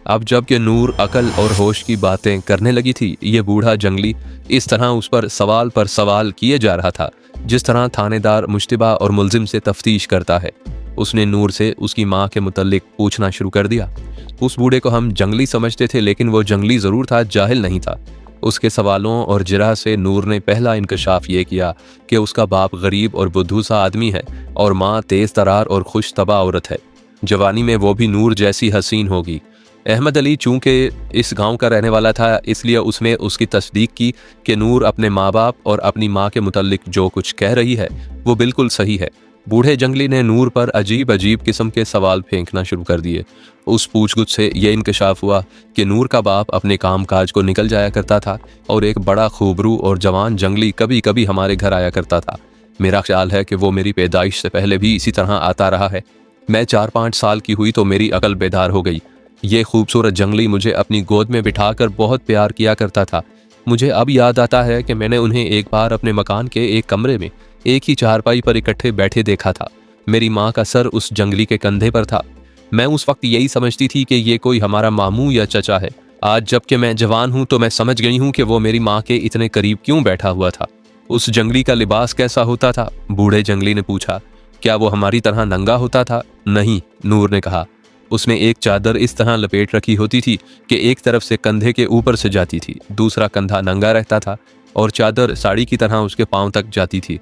अब जबकि नूर अकल और होश की बातें करने लगी थी, ये बूढ़ा जंगली इस तरह उस पर सवाल किए जा रहा था जिस तरह थानेदार मुश्तिबा और मुलजिम से तफ्तीश करता है। उसने नूर से उसकी माँ के मुतल्लिक पूछना शुरू कर दिया। उस बूढ़े को हम जंगली समझते थे, लेकिन वो जंगली ज़रूर था, जाहिल नहीं था। उसके सवालों और जिरा से नूर ने पहला इंकशाफ ये किया कि उसका बाप गरीब और बुद्धू सा आदमी है और माँ तेज़ तरार और खुश तबा औरत है। जवानी में वो भी नूर जैसी हसीन होगी। अहमद अली चूंकि इस गांव का रहने वाला था, इसलिए उसने उसकी तस्दीक की कि नूर अपने माँ बाप और अपनी माँ के मुतल्लिक जो कुछ कह रही है वो बिल्कुल सही है। बूढ़े जंगली ने नूर पर अजीब अजीब किस्म के सवाल फेंकना शुरू कर दिए। उस पूछगुछ से यह इंकशाफ हुआ कि नूर का बाप अपने काम काज को निकल जाया करता था और एक बड़ा खूबरू और जवान जंगली कभी कभी हमारे घर आया करता था। मेरा ख्याल है कि वो मेरी पैदाइश से पहले भी इसी तरह आता रहा है। मैं 4-5 साल की हुई तो मेरी अकल बेदार हो गई। ये खूबसूरत जंगली मुझे अपनी गोद में बिठाकर बहुत प्यार किया करता था। मुझे अब याद आता है कि मैंने उन्हें एक बार अपने मकान के एक कमरे में एक ही चारपाई पर इकट्ठे बैठे देखा था। मेरी माँ का सर उस जंगली के कंधे पर था। मैं उस वक्त यही समझती थी कि ये कोई हमारा मामू या चचा है। आज जबकि मैं जवान हूँ तो मैं समझ गई हूँ कि वो मेरी माँ के इतने करीब क्यों बैठा हुआ था। उस जंगली का लिबास कैसा होता था? बूढ़े जंगली ने पूछा। क्या वो हमारी तरह नंगा होता था? नहीं, नूर ने कहा। उसने एक चादर इस तरह लपेट रखी होती थी कि एक तरफ से कंधे के ऊपर से जाती थी, दूसरा कंधा नंगा रहता था और चादर साड़ी की तरह उसके पांव तक जाती थी।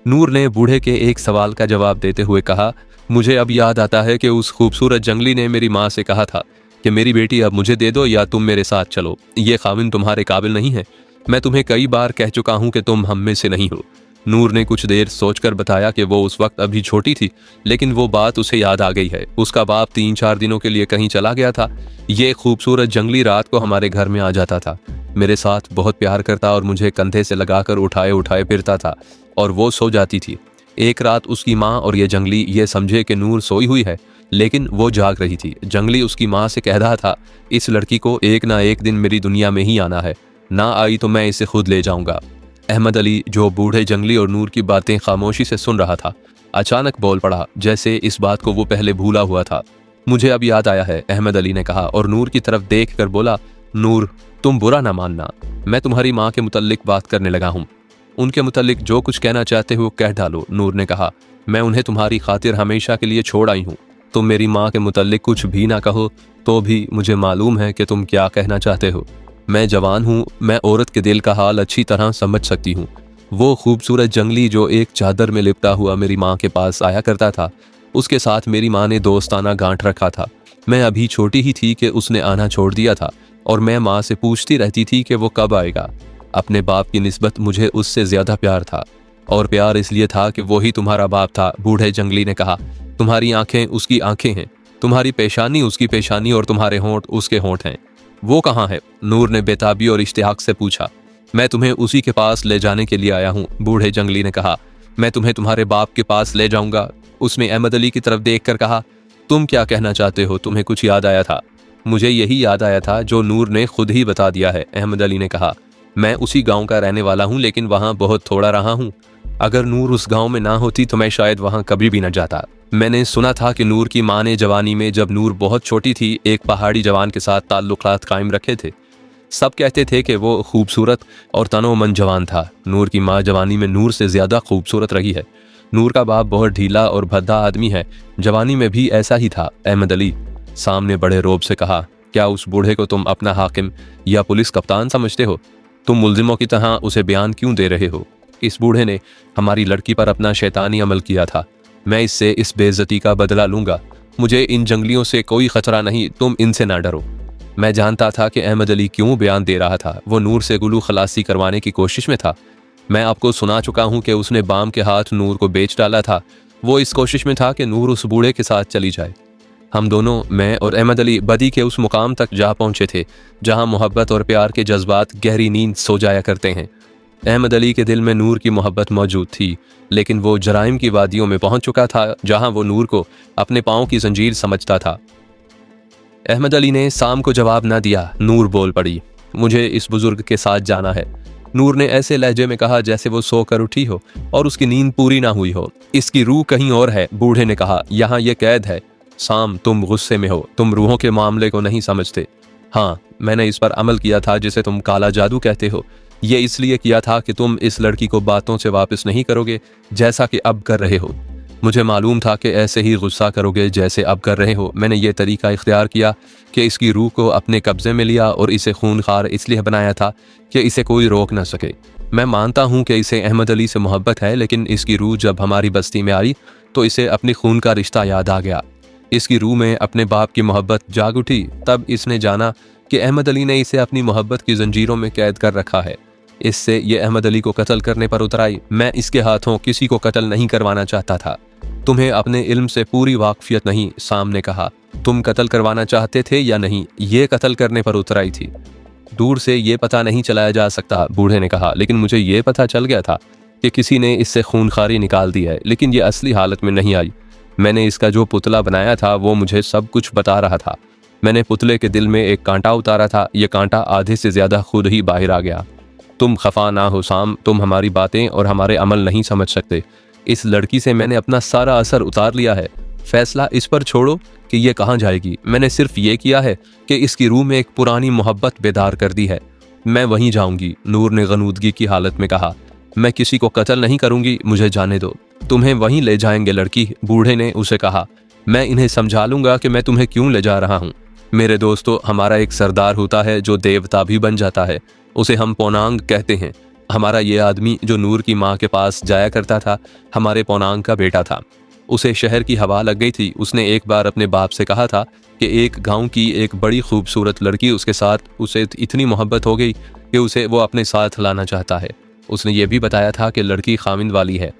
नूर ने बूढ़े के एक सवाल का जवाब देते हुए कहा, मुझे अब याद आता है कि उस खूबसूरत जंगली ने मेरी माँ से कहा था कि मेरी बेटी अब मुझे दे दो या तुम मेरे साथ चलो, ये खाविन तुम्हारे काबिल नहीं है। मैं तुम्हें कई बार कह चुका हूँ कि तुम हम में से नहीं हो। नूर ने कुछ देर सोचकर बताया कि वो उस वक्त अभी छोटी थी, लेकिन वो बात उसे याद आ गई है। उसका बाप 3-4 दिनों के लिए कहीं चला गया था। ये खूबसूरत जंगली रात को हमारे घर में आ जाता था, मेरे साथ बहुत प्यार करता और मुझे कंधे से लगाकर उठाए उठाए फिरता था और वो सो जाती थी। एक रात उसकी माँ और ये जंगली ये समझे कि नूर सोई हुई है, लेकिन वो जाग रही थी। जंगली उसकी माँ से कह रहा था, इस लड़की को एक ना एक दिन मेरी दुनिया में ही आना है, ना आई तो मैं इसे खुद ले जाऊंगा। अहमद अली, जो बूढ़े जंगली और नूर की बातें खामोशी से सुन रहा था, अचानक बोल पड़ा, जैसे इस बात को वो पहले भूला हुआ था। मुझे अब याद आया है, अहमद अली ने कहा और नूर की तरफ देख कर बोला, नूर तुम बुरा ना मानना, मैं तुम्हारी माँ के मुतल्लिक बात करने लगा हूँ। उनके मुतल्लिक जो कुछ कहना चाहते हो कह डालो। नूर ने कहा, मैं उन्हें तुम्हारी खातिर हमेशा के लिए छोड़ आई हूँ। तुम मेरी माँ के मुतल्लिक कुछ भी ना कहो तो भी मुझे मालूम है कि तुम क्या कहना चाहते हो। मैं जवान हूँ, मैं औरत के दिल का हाल अच्छी तरह समझ सकती हूँ। वो खूबसूरत जंगली जो एक चादर में लिपटा हुआ मेरी माँ के पास आया करता था, उसके साथ मेरी माँ ने दोस्ताना गांठ रखा था। मैं अभी छोटी ही थी कि उसने आना छोड़ दिया था और मैं माँ से पूछती रहती थी कि वो कब आएगा। अपने बाप की निस्बत मुझे उससे ज्यादा प्यार था, और प्यार इसलिए था कि वो ही तुम्हारा बाप था। बूढ़े जंगली ने कहा, तुम्हारी आंखें उसकी आंखें हैं, तुम्हारी पेशानी उसकी पेशानी और तुम्हारे होंठ उसके होंठ हैं। वो कहाँ है? नूर ने बेताबी और इश्तियाक से पूछा। मैं तुम्हें उसी के पास ले जाने के लिए आया हूँ, बूढ़े जंगली ने कहा। मैं तुम्हें तुम्हारे बाप के पास ले जाऊंगा। उसने अहमद अली की तरफ देखकर कहा, तुम क्या कहना चाहते हो? तुम्हें कुछ याद आया था? मुझे यही याद आया था जो नूर ने खुद ही बता दिया है, अहमद अली ने कहा। मैं उसी गांव का रहने वाला हूँ, लेकिन वहाँ बहुत थोड़ा रहा हूँ। अगर नूर उस गांव में ना होती तो मैं शायद वहाँ कभी भी न जाता। मैंने सुना था कि नूर की माँ ने जवानी में, जब नूर बहुत छोटी थी, एक पहाड़ी जवान के साथ ताल्लुकात कायम रखे थे। सब कहते थे कि वो खूबसूरत और तनोमन जवान था। नूर की माँ जवानी में नूर से ज्यादा खूबसूरत रही है। नूर का बाप बहुत ढीला और भद्दा आदमी है, जवानी में भी ऐसा ही था। अहमद अली सामने बड़े रोब से कहा, क्या उस बूढ़े को तुम अपना हाकिम या पुलिस कप्तान समझते हो? तुम मुल्जिमों की तरह उसे बयान क्यों दे रहे हो? इस बूढ़े ने हमारी लड़की पर अपना शैतानी अमल किया था। मैं इससे इस बेइज्जती का बदला लूंगा। मुझे इन जंगलियों से कोई खतरा नहीं, तुम इनसे ना डरो। मैं जानता था कि अहमद अली क्यों बयान दे रहा था। वो नूर से गुलू खलासी करवाने की कोशिश में था। मैं आपको सुना चुका हूँ कि उसने बाम के हाथ नूर को बेच डाला था। वो इस कोशिश में था कि नूर उस बूढ़े के साथ चली जाए। हम दोनों, मैं और अहमद अली, बदी के उस मुकाम तक जा पहुंचे थे जहां मोहब्बत और प्यार के जज्बात गहरी नींद सो जाया करते हैं। अहमद अली के दिल में नूर की मोहब्बत मौजूद थी, लेकिन वो जराइम की वादियों में पहुंच चुका था जहां वो नूर को अपने पाँव की जंजीर समझता था। अहमद अली ने साम को जवाब न दिया। नूर बोल पड़ी, मुझे इस बुजुर्ग के साथ जाना है। नूर ने ऐसे लहजे में कहा जैसे वो सोकर उठी हो और उसकी नींद पूरी ना हुई हो। इसकी रूह कहीं और है, बूढ़े ने कहा, यहाँ ये कैद है। साम, तुम गुस्से में हो, तुम रूहों के मामले को नहीं समझते। हाँ, मैंने इस पर अमल किया था जिसे तुम काला जादू कहते हो। ये इसलिए किया था कि तुम इस लड़की को बातों से वापस नहीं करोगे जैसा कि अब कर रहे हो। मुझे मालूम था कि ऐसे ही गुस्सा करोगे जैसे अब कर रहे हो। मैंने ये तरीका इख्तियार किया कि इसकी रूह को अपने कब्जे में लिया और इसे खूनखार इसलिए बनाया था कि इसे कोई रोक न सके। मैं मानता हूँ कि इसे अहमद अली से मोहब्बत है, लेकिन इसकी रूह जब हमारी बस्ती में आई तो इसे अपनी खून का रिश्ता याद आ गया। इसकी रूह में अपने बाप की मोहब्बत जाग उठी। तब इसने जाना कि अहमद अली ने इसे अपनी मोहब्बत की जंजीरों में कैद कर रखा है। इससे ये अहमद अली को कत्ल करने पर उतर आई। मैं इसके हाथों किसी को कत्ल नहीं करवाना चाहता था। तुम्हें अपने इल्म से पूरी वाकफियत नहीं, साम ने कहा। तुम कत्ल करवाना चाहते थे या नहीं, ये कत्ल करने पर उतर आई थी। दूर से ये पता नहीं चलाया जा सकता, बूढ़े ने कहा, लेकिन मुझे ये पता चल गया था कि किसी ने इससे खूनखारी निकाल दी है, लेकिन ये असली हालत में नहीं आई। मैंने इसका जो पुतला बनाया था वो मुझे सब कुछ बता रहा था। मैंने पुतले के दिल में एक कांटा उतारा था, ये कांटा आधे से ज्यादा खुद ही बाहर आ गया। तुम खफा ना हो साम, तुम हमारी बातें और हमारे अमल नहीं समझ सकते। इस लड़की से मैंने अपना सारा असर उतार लिया है। फैसला इस पर छोड़ो कि ये कहाँ जाएगी। मैंने सिर्फ ये किया है कि इसकी रूह में एक पुरानी मोहब्बत बेदार कर दी है। मैं वहीं जाऊंगी, नूर ने गनूदगी की हालत में कहा। मैं किसी को कत्ल नहीं करूंगी, मुझे जाने दो। तुम्हें वहीं ले जाएंगे लड़की, बूढ़े ने उसे कहा। मैं इन्हें समझा लूंगा कि मैं तुम्हें क्यों ले जा रहा हूँ। मेरे दोस्तों, हमारा एक सरदार होता है जो देवता भी बन जाता है, उसे हम पोनांग कहते हैं। हमारा ये आदमी जो नूर की माँ के पास जाया करता था, हमारे पोनांग का बेटा था। उसे शहर की हवा लग गई थी। उसने एक बार अपने बाप से कहा था कि एक गांव की एक बड़ी खूबसूरत लड़की उसके साथ उसे इतनी मोहब्बत हो गई कि उसे वो अपने साथ लाना चाहता है। उसने ये भी बताया था कि लड़की खाविंद वाली है।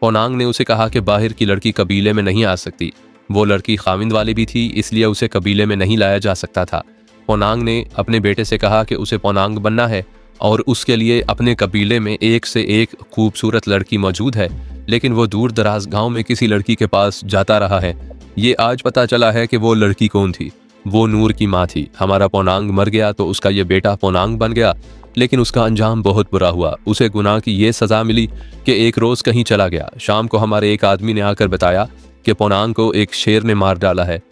पोनांग ने उसे कहा कि बाहर की लड़की कबीले में नहीं आ सकती। वो लड़की खाविंद वाली भी थी, इसलिए उसे कबीले में नहीं लाया जा सकता था। पोनांग ने अपने बेटे से कहा कि उसे पोनांग बनना है और उसके लिए अपने कबीले में एक से एक खूबसूरत लड़की मौजूद है, लेकिन वो दूर दराज गांव में किसी लड़की के पास जाता रहा है। ये आज पता चला है कि वो लड़की कौन थी। वो नूर की माँ थी। हमारा पोनांग मर गया तो उसका ये बेटा पोनांग बन गया, लेकिन उसका अंजाम बहुत बुरा हुआ। उसे गुनाह की ये सज़ा मिली कि एक रोज़ कहीं चला गया। शाम को हमारे एक आदमी ने आकर बताया कि पोनांग को एक शेर ने मार डाला है।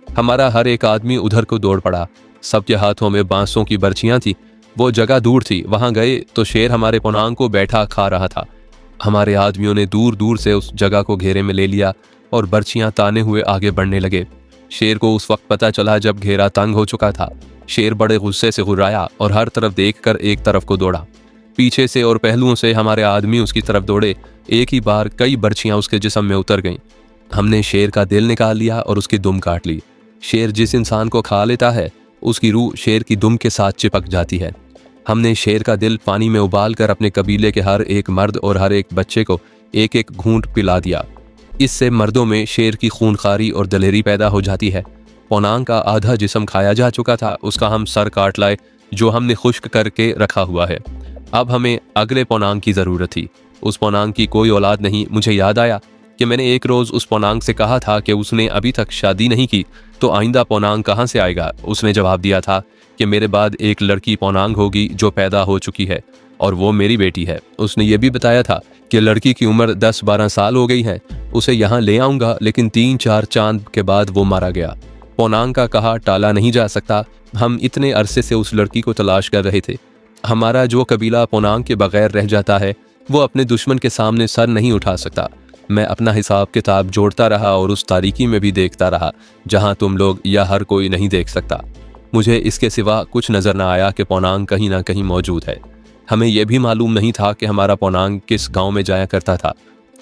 हमारा हर एक आदमी उधर को दौड़ पड़ा। सबके हाथों में बांसों की बर्छियाँ थी। वो जगह दूर थी, वहाँ गए तो शेर हमारे पोनांग को बैठा खा रहा था। हमारे आदमियों ने दूर दूर से उस जगह को घेरे में ले लिया और बर्छियाँ ताने हुए आगे बढ़ने लगे। शेर को उस वक्त पता चला जब घेरा तंग हो चुका था। शेर बड़े गुस्से से गुर्राया और हर तरफ देखकर एक तरफ को दौड़ा। पीछे से और पहलुओं से हमारे आदमी उसकी तरफ दौड़े। एक ही बार कई बर्छियाँ उसके जिस्म में उतर गईं। हमने शेर का दिल निकाल लिया और उसकी दुम काट ली। शेर जिस इंसान को खा लेता है, उसकी रूह शेर की दुम के साथ चिपक जाती है। हमने शेर का दिल पानी में उबाल कर अपने कबीले के हर एक मर्द और हर एक बच्चे को एक एक घूंट पिला दिया। इससे मर्दों में शेर की खूनखारी और दलेरी पैदा हो जाती है। पोनांग का आधा जिस्म खाया जा चुका था। उसका हम सर काट लाए, जो हमने खुश्क करके रखा हुआ है। अब हमें अगले पोनांग की ज़रूरत थी। उस पोनांग की कोई औलाद नहीं। मुझे याद आया कि मैंने एक रोज़ उस पोनांग से कहा था कि उसने अभी तक शादी नहीं की, तो आइंदा पोनांग कहाँ से आएगा। उसने जवाब दिया था कि मेरे बाद एक लड़की पोनांग होगी जो पैदा हो चुकी है और वो मेरी बेटी है। उसने ये भी बताया था कि लड़की की उम्र 10-12 साल हो गई है। उसे यहाँ ले आऊँगा, लेकिन 3-4 चांद के बाद वो मारा गया। पोनांग का कहा टाला नहीं जा सकता। हम इतने अरसे से उस लड़की को तलाश कर रहे थे। हमारा जो कबीला पोनांग के बगैर रह जाता है, वो अपने दुश्मन के सामने सर नहीं उठा सकता। मैं अपना हिसाब किताब जोड़ता रहा और उस तारीकी में भी देखता रहा जहाँ तुम लोग या हर कोई नहीं देख सकता। मुझे इसके सिवा कुछ नज़र न आया कि पोनांग कहीं ना कहीं मौजूद है। हमें यह भी मालूम नहीं था कि हमारा पोनांग किस गांव में जाया करता था।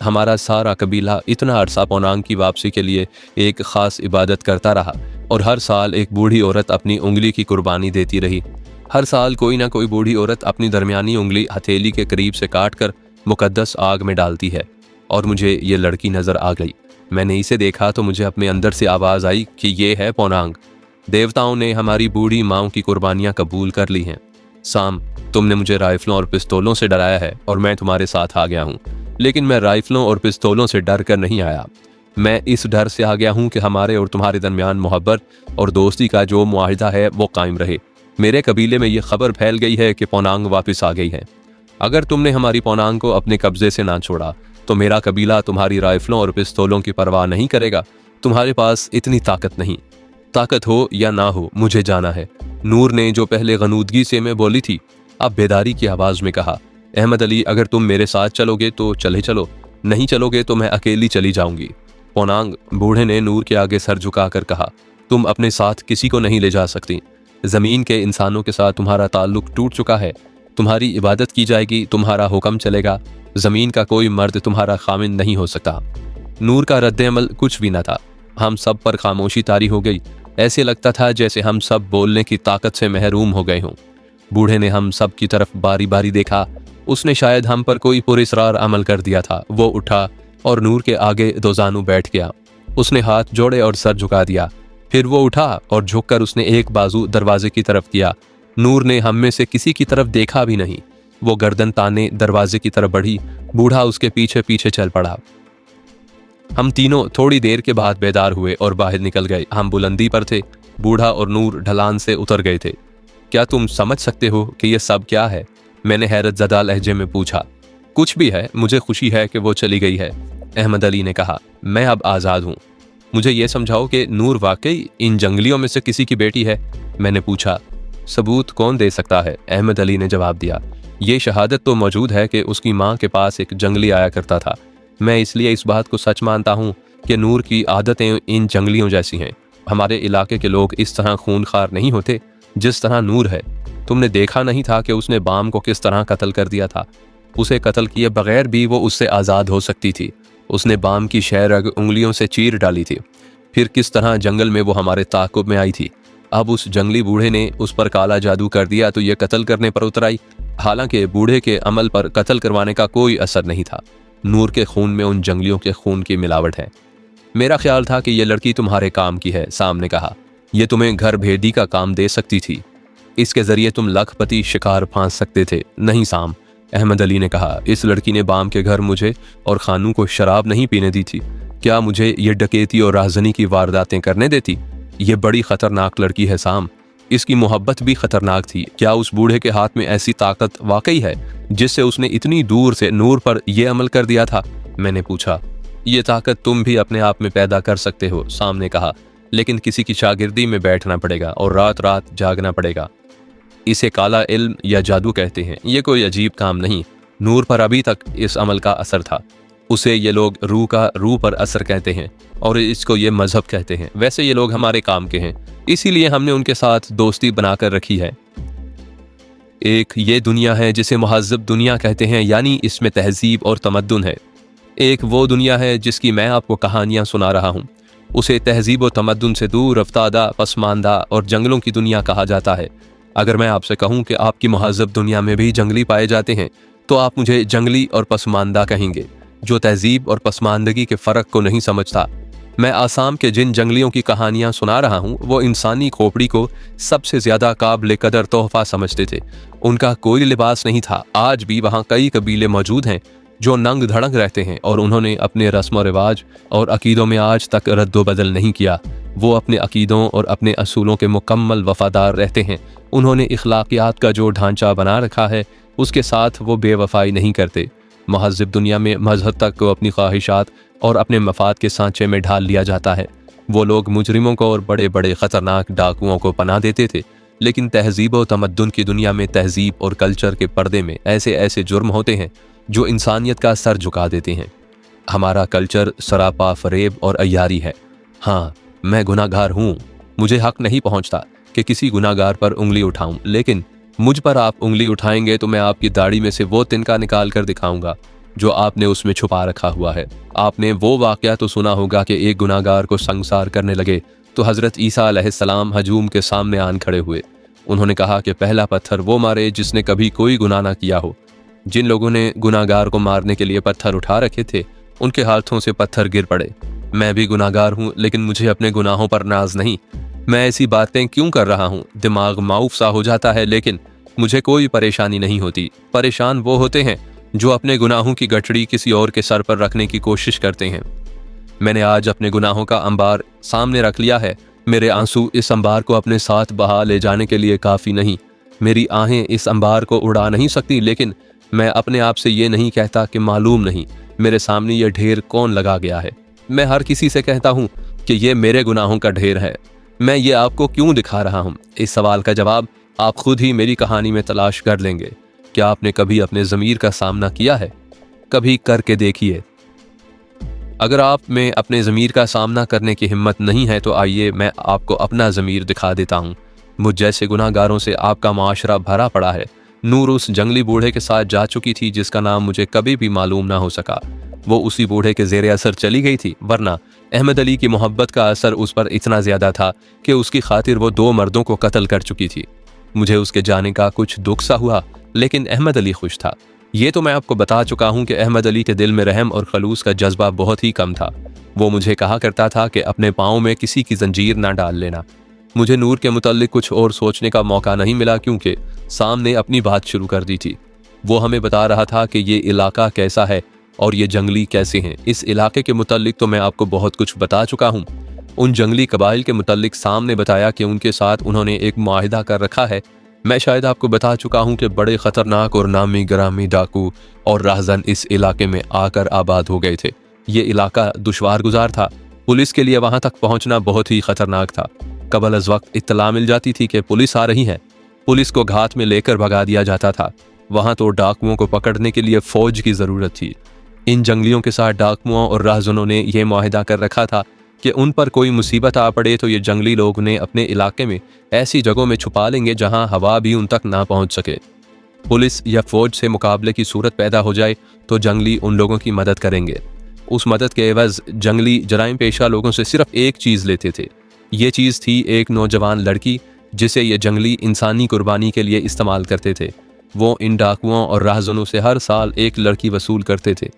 हमारा सारा कबीला इतना अरसा पोनांग की वापसी के लिए एक ख़ास इबादत करता रहा और हर साल एक बूढ़ी औरत अपनी उंगली की कुर्बानी देती रही। हर साल कोई ना कोई बूढ़ी औरत अपनी दरमियानी उंगली हथेली के करीब से काट कर मुकद्दस आग में डालती है और मुझे ये लड़की नज़र आ गई। मैंने इसे देखा तो मुझे अपने अंदर से आवाज़ आई कि ये है पोनांग। देवताओं ने हमारी बूढ़ी माँओं की कुर्बानियाँ कबूल कर ली हैं। साम, तुमने मुझे राइफलों और पिस्तौलों से डराया है और मैं तुम्हारे साथ आ गया हूँ, लेकिन मैं राइफलों और पिस्तौलों से डर कर नहीं आया। मैं इस डर से आ गया हूँ कि हमारे और तुम्हारे दरमियान मोहब्बत और दोस्ती का जो मुआहिदा है वो कायम रहे। मेरे कबीले में ये खबर फैल गई है कि पोनांग वापस आ गई है। अगर तुमने हमारी पोनांग को अपने कब्जे से ना छोड़ा तो मेरा कबीला तुम्हारी राइफलों और पिस्तौलों की परवाह नहीं करेगा तुम्हारे पास इतनी ताकत नहीं। ताकत हो या ना हो, मुझे जाना है। नूर ने, जो पहले गनूदगी से मैं बोली थी, अब बेदारी की आवाज में कहा, अहमद अली, अगर तुम मेरे साथ चलोगे तो चले चलो, नहीं चलोगे तो मैं अकेली चली जाऊंगी। पोनांग, बूढ़े ने नूर के आगे सर झुकाकर कहा, तुम अपने साथ किसी को नहीं ले जा सकती। जमीन के इंसानों के साथ तुम्हारा ताल्लुक टूट चुका है। तुम्हारी इबादत की जाएगी, तुम्हारा हुक्म चलेगा। जमीन का कोई मर्द तुम्हारा खामिन नहीं हो सकता। नूर का रद्द-ए-अमल कुछ भी न था। हम सब पर खामोशी तारी हो गई। ऐसे लगता था जैसे हम सब बोलने की ताकत से महरूम हो गए हों। बूढ़े ने हम सब की तरफ बारी बारी देखा। उसने शायद हम पर कोई पुरस्रार अमल कर दिया था। वो उठा और नूर के आगे दोजानू बैठ गया। उसने हाथ जोड़े और सर झुका दिया। फिर वो उठा और झुककर उसने एक बाजू दरवाजे की तरफ किया। नूर ने हम में से किसी की तरफ देखा भी नहीं। वो गर्दन ताने दरवाजे की तरफ बढ़ी। बूढ़ा उसके पीछे पीछे चल पड़ा। हम तीनों थोड़ी देर के बाद बेदार हुए और बाहर निकल गए। हम बुलंदी पर थे। बूढ़ा और नूर ढलान से उतर गए थे। क्या तुम समझ सकते हो कि यह सब क्या है? मैंने हैरत ज़दा लहजे में पूछा। कुछ भी है, मुझे खुशी है कि वो चली गई है, अहमद अली ने कहा। मैं अब आज़ाद हूँ। मुझे ये समझाओ कि नूर वाकई इन जंगलियों में से किसी की बेटी है? मैंने पूछा। सबूत कौन दे सकता है? अहमद अली ने जवाब दिया। ये शहादत तो मौजूद है कि उसकी माँ के पास एक जंगली आया करता था। मैं इसलिए इस बात को सच मानता हूँ कि नूर की आदतें इन जंगलियों जैसी हैं। हमारे इलाके के लोग इस तरह खूनखार नहीं होते जिस तरह नूर है। तुमने देखा नहीं था कि उसने बाम को किस तरह कत्ल कर दिया था? उसे कत्ल किए बगैर भी वो उससे आज़ाद हो सकती थी। उसने बाम की शहरग उंगलियों से चीर डाली थी। फिर किस तरह जंगल में वो हमारे ताक़ुब में आई थी। अब उस जंगली बूढ़े ने उस पर काला जादू कर दिया तो ये कत्ल करने पर उतर आई। हालांकि बूढ़े के अमल पर कत्ल करवाने का कोई असर नहीं था। नूर के खून में उन जंगलियों के खून की मिलावट है। मेरा ख्याल था कि यह लड़की तुम्हारे काम की है, साम ने कहा। यह तुम्हें घर भेदी का काम दे सकती थी। इसके जरिए तुम लखपति शिकार फांस सकते थे। नहीं साम, अहमद अली ने कहा। इस लड़की ने बाम के घर मुझे और खानू को शराब नहीं पीने दी थी। क्या मुझे ये डकैती और राजनी की वारदातें करने देती? ये बड़ी खतरनाक लड़की है साम। इसकी मोहब्बत भी खतरनाक थी। क्या उस बूढ़े के हाथ में ऐसी ताकत वाकई है जिससे उसने इतनी दूर से नूर पर यह अमल कर दिया था? मैंने पूछा। ये ताकत तुम भी अपने आप में पैदा कर सकते हो, साम ने कहा, लेकिन किसी की शागिर्दी में बैठना पड़ेगा और रात रात जागना पड़ेगा। इसे काला इल्म या जादू कहते हैं। ये कोई अजीब काम नहीं। नूर पर अभी तक इस अमल का असर था। उसे ये लोग रूह पर असर कहते हैं और इसको ये मजहब कहते हैं। वैसे ये लोग हमारे काम के हैं, इसीलिए हमने उनके साथ दोस्ती बनाकर रखी है। एक ये दुनिया है जिसे मुहज़्ज़ब दुनिया कहते हैं, यानी इसमें तहजीब और तमद्दुन है। एक वो दुनिया है जिसकी मैं आपको कहानियाँ सुना रहा हूँ। उसे तहजीब और तमद्दुन से दूर रफ्तादा, पसमानदा और जंगलों की दुनिया कहा जाता है। अगर मैं आपसे कहूँ कि आपकी मुहज़्ज़ब दुनिया में भी जंगली पाए जाते हैं तो आप मुझे जंगली और पसमानदा कहेंगे, जो तहजीब और पसमानदगी के फ़र्क को नहीं समझता। मैं आसाम के जिन जंगलियों की कहानियाँ सुना रहा हूँ वो इंसानी खोपड़ी को सबसे ज़्यादा काबिल कदर तोहफ़ा समझते थे। उनका कोई लिबास नहीं था। आज भी वहाँ कई कबीले मौजूद हैं जो नंग धड़ंग रहते हैं और उन्होंने अपने रस्म व रिवाज और अकीदों में आज तक रद्दो बदल नहीं किया। वो अपने अकीदों और अपने असूलों के मुकम्मल वफादार रहते हैं। उन्होंने इखलाकियात का जो ढांचा बना रखा है उसके साथ वो बेवफाई नहीं करते। महज़्ज़ब दुनिया में मजहब तक को अपनी ख्वाहिशात और अपने मफाद के सांचे में ढाल लिया जाता है। वो लोग मुजरिमों को और बड़े बड़े ख़तरनाक डाकुओं को पनाह देते थे, लेकिन तहजीब और तमद्दुन की दुनिया में तहजीब और कल्चर के पर्दे में ऐसे ऐसे जुर्म होते हैं जो इंसानियत का सर झुका देते हैं। हमारा कल्चर सरापा फरेब और अय्यारी है। हाँ, मैं गुनाहगार हूँ। मुझे हक नहीं पहुँचता कि किसी गुनाहगार पर उंगली उठाऊं, लेकिन मुझ पर आप उंगली उठाएंगे तो मैं आपकी दाढ़ी में से वो तिनका निकाल कर दिखाऊंगा जो आपने उसमें छुपा रखा हुआ है। आपने वो वाक़या तो सुना होगा कि एक गुनाहगार को संसार करने लगे तो हज़रत ईसा अलैहिस्सलाम हजूम के सामने आन खड़े हुए। उन्होंने कहा कि पहला पत्थर वो मारे जिसने कभी कोई गुनाह ना किया हो। जिन लोगों ने गुनाहगार को मारने के लिए पत्थर उठा रखे थे उनके हाथों से पत्थर गिर पड़े। मैं भी गुनाहगार हूँ, लेकिन मुझे अपने गुनाहों पर नाज नहीं। मैं ऐसी बातें क्यों कर रहा हूँ? दिमाग माऊफ सा हो जाता है, लेकिन मुझे कोई परेशानी नहीं होती। परेशान वो होते हैं जो अपने गुनाहों की गठड़ी किसी और के सर पर रखने की कोशिश करते हैं। मैंने आज अपने गुनाहों का अंबार सामने रख लिया है। मेरे आंसू इस अंबार को अपने साथ बहा ले जाने के लिए काफ़ी नहीं। मेरी आहें इस अंबार को उड़ा नहीं सकती, लेकिन मैं अपने आप से ये नहीं कहता कि मालूम नहीं मेरे सामने ये ढेर कौन लगा गया है। मैं हर किसी से कहता हूँ कि ये मेरे गुनाहों का ढेर है। मैं ये आपको क्यों दिखा रहा हूँ? इस सवाल का जवाब आप खुद ही मेरी कहानी में तलाश कर लेंगे। क्या आपने कभी अपने ज़मीर का सामना किया है? कभी करके देखिए। अगर आप में अपने ज़मीर का सामना करने की हिम्मत नहीं है तो आइए मैं आपको अपना ज़मीर दिखा देता हूँ। मुझ जैसे गुनाहगारों से आपका माशरा भरा पड़ा है। नूर उस जंगली बूढ़े के साथ जा चुकी थी जिसका नाम मुझे कभी भी मालूम ना हो सका। वो उसी बूढ़े के ज़ेरे असर चली गई थी, वरना अहमद अली की मोहब्बत का असर उस पर इतना ज़्यादा था कि उसकी खातिर वो 2 मर्दों को कत्ल कर चुकी थी। मुझे उसके जाने का कुछ दुख सा हुआ, लेकिन अहमद अली खुश था। ये तो मैं आपको बता चुका हूँ कि अहमद अली के दिल में रहम और खलूस का जज्बा बहुत ही कम था। वो मुझे कहा करता था कि अपने पाँव में किसी की जंजीर ना डाल लेना। मुझे नूर के मुताल्लिक कुछ और सोचने का मौका नहीं मिला क्योंकि साम ने अपनी बात शुरू कर दी थी। वो हमें बता रहा था कि ये इलाका कैसा है और ये जंगली कैसे हैं। इस इलाके के मुताल्लिक तो मैं आपको बहुत कुछ बता चुका हूँ। उन जंगली कबाइल के मुताल्लिक साम ने बताया कि उनके साथ उन्होंने एक मुआहिदा कर रखा है। मैं शायद आपको बता चुका हूँ कि बड़े ख़तरनाक और नामी ग्रामी डाकू और राहजन इस इलाके में आकर आबाद हो गए थे। ये इलाका दुश्वार गुजार था। पुलिस के लिए वहाँ तक पहुँचना बहुत ही ख़तरनाक था। कबल अज़ वक्त इत्तला मिल जाती थी कि पुलिस आ रही है। पुलिस को घात में लेकर भगा दिया जाता था। वहाँ तो डाकुओं को पकड़ने के लिए फ़ौज की ज़रूरत थी। इन जंगलियों के साथ डाकुओं और राहजनों ने यह मुआहिदा कर रखा था कि उन पर कोई मुसीबत आ पड़े तो ये जंगली लोग उन्हें अपने इलाके में ऐसी जगहों में छुपा लेंगे जहां हवा भी उन तक ना पहुंच सके। पुलिस या फौज से मुकाबले की सूरत पैदा हो जाए तो जंगली उन लोगों की मदद करेंगे। उस मदद के एवज जंगली जराइम पेशा लोगों से सिर्फ एक चीज़ लेते थे। ये चीज़ थी एक नौजवान लड़की जिसे ये जंगली इंसानी कुर्बानी के लिए इस्तेमाल करते थे। वो इन डाकुओं और राहजनों से हर साल एक लड़की वसूल करते थे।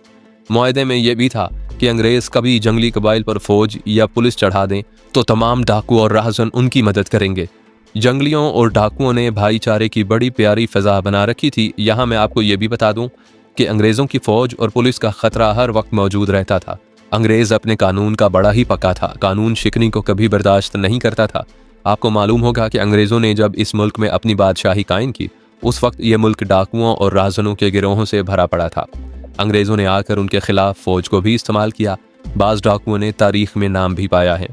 मुआहदे में यह भी था कि अंग्रेज़ कभी जंगली कबाइल पर फौज या पुलिस चढ़ा दें तो तमाम डाकू और राहजन उनकी मदद करेंगे। जंगलियों और डाकुओं ने भाईचारे की बड़ी प्यारी फ़ज़ा बना रखी थी। यहाँ मैं आपको ये भी बता दूँ कि अंग्रेज़ों की फ़ौज और पुलिस का ख़तरा हर वक्त मौजूद रहता था। अंग्रेज़ अपने कानून का बड़ा ही पक्का था। कानून शिकनी को कभी बर्दाश्त नहीं करता था। आपको मालूम होगा कि अंग्रेज़ों ने जब इस मुल्क में अपनी बादशाही कायम की उस वक्त ये मुल्क डाकुओं और राहजनों के गिरोहों से भरा पड़ा था। अंग्रेज़ों ने आकर उनके खिलाफ फ़ौज को भी इस्तेमाल किया। बाज़ डाकुओं ने तारीख़ में नाम भी पाया है।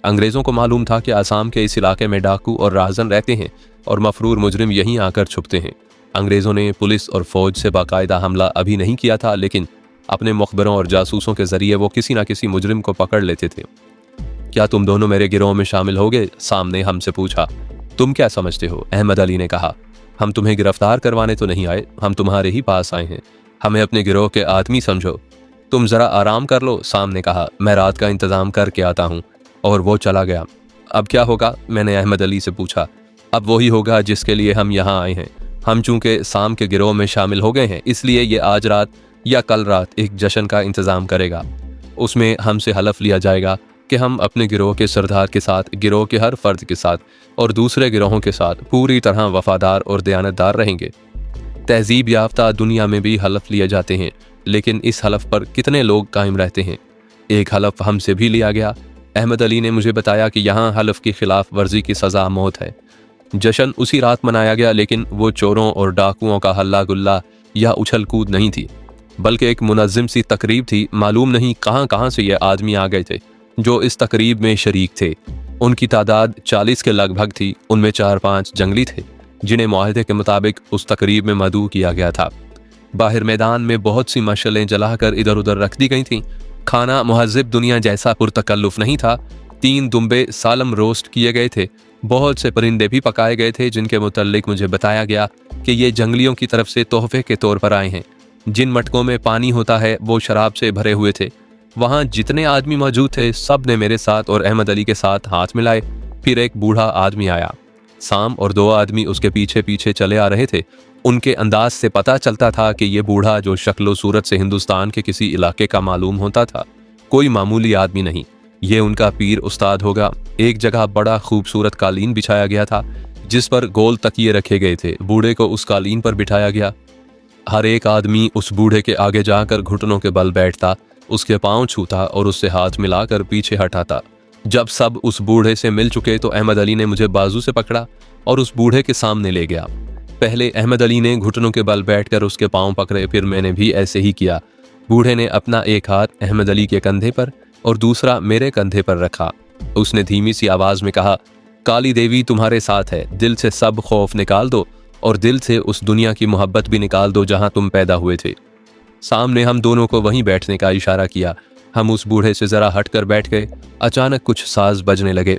अंग्रेज़ों को मालूम था कि आसाम के इस इलाके में डाकू और राहजन रहते हैं और मफरूर मुजरिम यहीं आकर छुपते हैं। अंग्रेज़ों ने पुलिस और फ़ौज से बाकायदा हमला अभी नहीं किया था, लेकिन अपने मुखबरों और जासूसों के ज़रिए वो किसी न किसी मुजरिम को पकड़ लेते थे। क्या तुम दोनों मेरे गिरोह में शामिल होगे? सामने हमसे पूछा। तुम क्या समझते हो? अहमद अली ने कहा। हम तुम्हें गिरफ्तार करवाने तो नहीं आए, हम तुम्हारे ही पास आए हैं। हमें अपने गिरोह के आदमी समझो। तुम ज़रा आराम कर लो, साम ने कहा। मैं रात का इंतज़ाम करके आता हूँ। और वो चला गया। अब क्या होगा? मैंने अहमद अली से पूछा। अब वही होगा जिसके लिए हम यहाँ आए हैं। हम चूँकि साम के गिरोह में शामिल हो गए हैं, इसलिए ये आज रात या कल रात एक जश्न का इंतज़ाम करेगा। उसमें हमसे हलफ लिया जाएगा कि हम अपने गिरोह के सरदार के साथ, गिरोह के हर फर्द के साथ और दूसरे गिरोहों के साथ पूरी तरह वफादार और दयानतदार रहेंगे। तहजीब याफ्ता दुनिया में भी हलफ लिए जाते हैं, लेकिन इस हलफ पर कितने लोग कायम रहते हैं? एक हलफ हमसे भी लिया गया। अहमद अली ने मुझे बताया कि यहाँ हलफ की खिलाफ वर्जी की सज़ा मौत है। जश्न उसी रात मनाया गया, लेकिन वो चोरों और डाकुओं का हल्ला गुल्ला या उछल कूद नहीं थी, बल्कि एक मुनज़्ज़म सी तकरीब थी। मालूम नहीं कहाँ कहाँ से ये आदमी आ गए थे जो इस तकरीब में शरीक थे। उनकी तादाद 40 के लगभग थी। उनमें 4-5 जंगली थे जिन्हें मुआहदे के मुताबिक उस तकरीब में मदऊ किया गया था। बाहर मैदान में बहुत सी मशलें जलाकर इधर उधर रख दी गई थीं। खाना मुहज़्ज़ब दुनिया जैसा पुरतकल्लुफ़ नहीं था। 3 दुम्बे सालम रोस्ट किए गए थे। बहुत से परिंदे भी पकाए गए थे जिनके मुतल्लिक मुझे बताया गया कि ये जंगलियों की तरफ से तोहफे के तौर पर आए हैं। जिन मटकों में पानी होता है वो शराब से भरे हुए थे। वहाँ जितने आदमी मौजूद थे सब ने मेरे साथ और अहमद अली के साथ हाथ मिलाए। फिर एक बूढ़ा आदमी आया। साम और 2 आदमी उसके पीछे पीछे चले आ रहे थे। उनके अंदाज से पता चलता था कि ये बूढ़ा, जो शक्लो सूरत से हिंदुस्तान के किसी इलाके का मालूम होता था, कोई मामूली आदमी नहीं। ये उनका पीर उस्ताद होगा। एक जगह बड़ा खूबसूरत कालीन बिछाया गया था जिस पर गोल तकिए रखे गए थे। बूढ़े को उस कालीन पर बिठाया गया। हर एक आदमी उस बूढ़े के आगे जाकर घुटनों के बल बैठता, उसके पांव छूता और उससे हाथ मिलाकर पीछे हटाता। जब सब उस बूढ़े से मिल चुके तो अहमद अली ने मुझे बाजू से पकड़ा और उस बूढ़े के सामने ले गया। पहले अहमद अली ने घुटनों के बल बैठकर उसके पांव पकड़े, फिर मैंने भी ऐसे ही किया। बूढ़े ने अपना एक हाथ अहमद अली के कंधे पर, और दूसरा मेरे कंधे पर रखा। उसने धीमी सी आवाज में कहा, काली देवी तुम्हारे साथ है, दिल से सब खौफ निकाल दो और दिल से उस दुनिया की मोहब्बत भी निकाल दो जहां तुम पैदा हुए थे। सामने हम दोनों को वहीं बैठने का इशारा किया। हम उस बूढ़े से जरा हटकर बैठ गए। अचानक कुछ साज बजने लगे।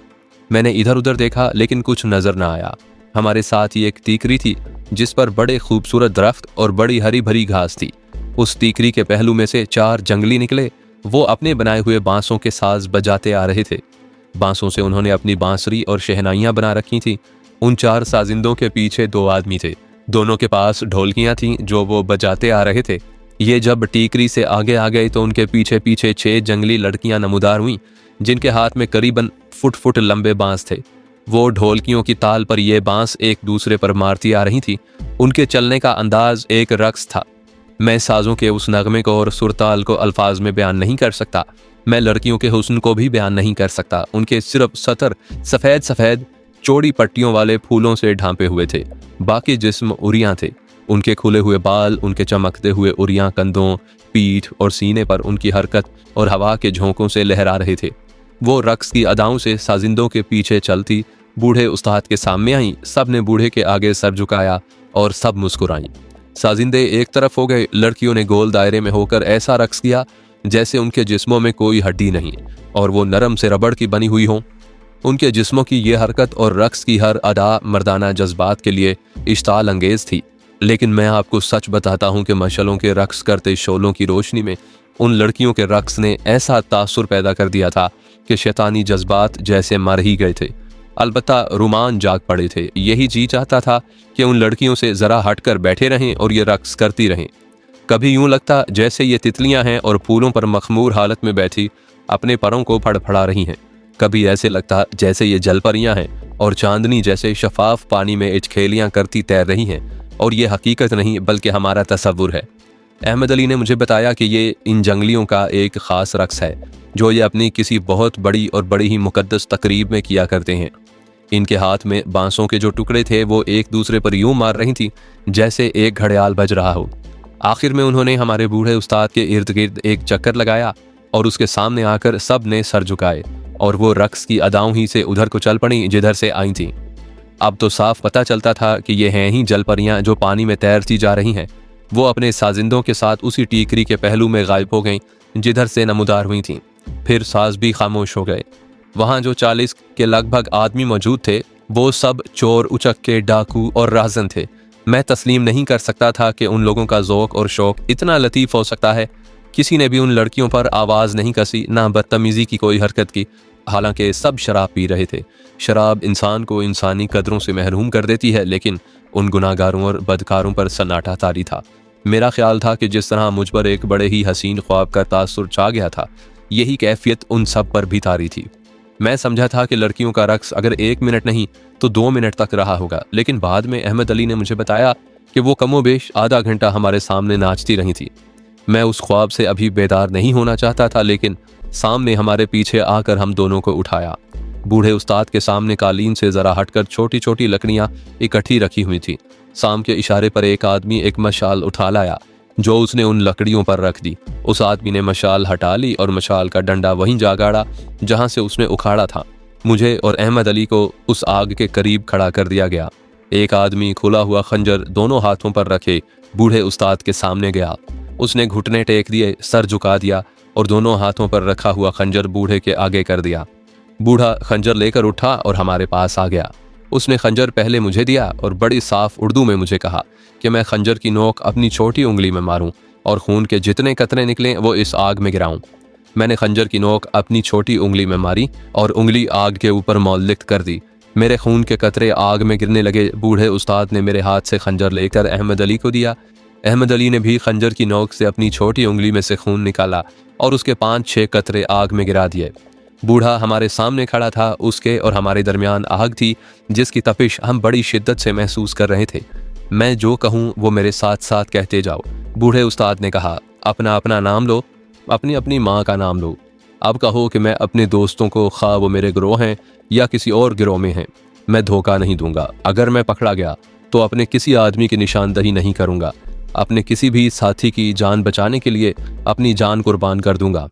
मैंने इधर उधर देखा लेकिन कुछ नजर ना आया। हमारे साथ ही एक तीकरी थी जिस पर बड़े खूबसूरत दरख्त और बड़ी हरी भरी घास थी। उस तीकरी के पहलू में से 4 जंगली निकले। वो अपने बनाए हुए बांसों के साज बजाते आ रहे थे। बांसों से उन्होंने अपनी बांसुरी और शहनाइयां बना रखी थी। उन 4 साजिंदों के पीछे 2 आदमी थे। दोनों के पास ढोलकियां थीं जो वो बजाते आ रहे थे। ये जब टीकरी से आगे आ गए तो उनके पीछे पीछे 6 जंगली लड़कियां नमूदार हुईं जिनके हाथ में करीबन फुट लंबे बांस थे। वो ढोलकियों की ताल पर ये बांस एक दूसरे पर मारती आ रही थी। उनके चलने का अंदाज एक रक्स था। मैं साजों के उस नगमे को और सुरताल को अल्फाज में बयान नहीं कर सकता। मैं लड़कियों के हुस्न को भी बयान नहीं कर सकता। उनके सिर्फ सतर सफ़ेद सफ़ेद चौड़ी पट्टियों वाले फूलों से ढांपे हुए थे। बाकी जिस्म उरियां थे। उनके खुले हुए बाल, उनके चमकते हुए उरियां कंधों, पीठ और सीने पर उनकी हरकत और हवा के झोंकों से लहरा रहे थे। वो रक्स की अदाओं से साजिंदों के पीछे चलती बूढ़े उस्ताद के सामने आई। सब ने बूढ़े के आगे सर झुकाया और सब मुस्कुराई। साजिंदे एक तरफ हो गए। लड़कियों ने गोल दायरे में होकर ऐसा रक्स किया जैसे उनके जिस्मों में कोई हड्डी नहीं और वो नरम से रबड़ की बनी हुई हों। उनके जिस्मों की ये हरकत और रक्स की हर अदा मर्दाना जज्बात के लिए इश्ताल अंगेज थी। लेकिन मैं आपको सच बताता हूं कि मशालों के रक्स करते शोलों की रोशनी में उन लड़कियों के रक्स ने ऐसा तासुर पैदा कर दिया था कि शैतानी जज्बात जैसे मर ही गए थे। अलबत्ता रुमान जाग पड़े थे। यही जी चाहता था कि उन लड़कियों से जरा हटकर बैठे रहें और ये रक्स करती रहें। कभी यूं लगता जैसे ये तितलियां हैं और फूलों पर मखमूर हालत में बैठी अपने परों को फड़फड़ा रही हैं। कभी ऐसे लगता जैसे ये जलपरियां हैं और चांदनी जैसे शफाफ पानी में इचखेलियां करती तैर रही हैं और ये हकीकत नहीं बल्कि हमारा तसव्वुर है। अहमद अली ने मुझे बताया कि ये इन जंगलियों का एक ख़ास रक्स है जो ये अपनी किसी बहुत बड़ी और बड़ी ही मुकद्दस तकरीब में किया करते हैं। इनके हाथ में बांसों के जो टुकड़े थे वो एक दूसरे पर यूं मार रही थी जैसे एक घड़ियाल बज रहा हो। आखिर में उन्होंने हमारे बूढ़े उस्ताद के इर्द गिर्द एक चक्कर लगाया और उसके सामने आकर सब ने सर झुकाए और वो रक्स की अदाओं ही से उधर को चल पड़ी जिधर से आई थीं। अब तो साफ पता चलता था कि ये हैं ही जलपरियां जो पानी में तैरती जा रही हैं। वो अपने साजिंदों के साथ उसी टीकरी के पहलू में गायब हो गईं जिधर से नमूदार हुई थीं। फिर साज भी खामोश हो गए। वहाँ जो 40 के लगभग आदमी मौजूद थे वो सब चोर, उचक्के, डाकू और राहजन थे। मैं तस्लीम नहीं कर सकता था कि उन लोगों का ज़ौक़ और शौक़ इतना लतीफ़ हो सकता है। किसी ने भी उन लड़कियों पर आवाज़ नहीं कसी, ना बदतमीज़ी की कोई हरकत की। हालांकि सब शराब पी रहे थे। शराब इंसान को इंसानी कदरों से महरूम कर देती है, लेकिन उन गुनाहगारों और बदकारों पर सन्नाटा तारी था। मेरा ख्याल था कि जिस तरह मुझ पर एक बड़े ही हसीन ख्वाब का तासुर छा गया था, यही कैफियत उन सब पर भी तारी थी। मैं समझा था कि लड़कियों का रक्स अगर 1 मिनट नहीं तो 2 मिनट तक रहा होगा, लेकिन बाद में अहमद अली ने मुझे बताया कि वो कमोबेश आधा घंटा हमारे सामने नाचती रही थी। मैं उस ख्वाब से अभी बेदार नहीं होना चाहता था, लेकिन सामने हमारे पीछे आकर हम दोनों को उठाया। बूढ़े उस्ताद के सामने कालीन से जरा हटकर छोटी छोटी लकड़ियां इकट्ठी रखी हुई थी। शाम के इशारे पर एक आदमी एक मशाल उठा लाया जो उसने उन लकड़ियों पर रख दी। उस आदमी ने मशाल हटा ली और मशाल का डंडा वहीं जा गाड़ा जहां से उसने उखाड़ा था। मुझे और अहमद अली को उस आग के करीब खड़ा कर दिया गया। एक आदमी खुला हुआ खंजर दोनों हाथों पर रखे बूढ़े उस्ताद के सामने गया। उसने घुटने टेक दिए, सर झुका दिया और दोनों हाथों पर रखा हुआ खंजर बूढ़े के आगे कर दिया। बूढ़ा खंजर लेकर उठा और हमारे पास आ गया। उसने खंजर पहले मुझे दिया और बड़ी साफ उर्दू में मुझे कहा कि मैं खंजर की नोक अपनी छोटी उंगली में मारूं और खून के जितने कतरे निकले वो इस आग में गिराऊं। मैंने खंजर की नोक अपनी छोटी उंगली में मारी और उंगली आग के ऊपर मौलिक कर दी। मेरे खून के कतरे आग में गिरने लगे। बूढ़े उस्ताद ने मेरे हाथ से खंजर लेकर अहमद अली को दिया। अहमद अली ने भी खंजर की नोक से अपनी छोटी उंगली में से खून निकाला और उसके 5-6 कतरे आग में गिरा दिए। बूढ़ा हमारे सामने खड़ा था। उसके और हमारे दरमियान आग थी जिसकी तपिश हम बड़ी शिद्दत से महसूस कर रहे थे। मैं जो कहूँ वो मेरे साथ साथ कहते जाओ। बूढ़े उस्ताद ने कहा, अपना अपना नाम लो, अपनी अपनी माँ का नाम लो। अब कहो कि मैं अपने दोस्तों को, खा वो मेरे गिरोह हैं या किसी और गिरोह में हैं, मैं धोखा नहीं दूंगा। अगर मैं पकड़ा गया तो अपने किसी आदमी की निशानदही नहीं करूंगा। अपने किसी भी साथी की जान बचाने के लिए अपनी जान कुर्बान कर दूंगा।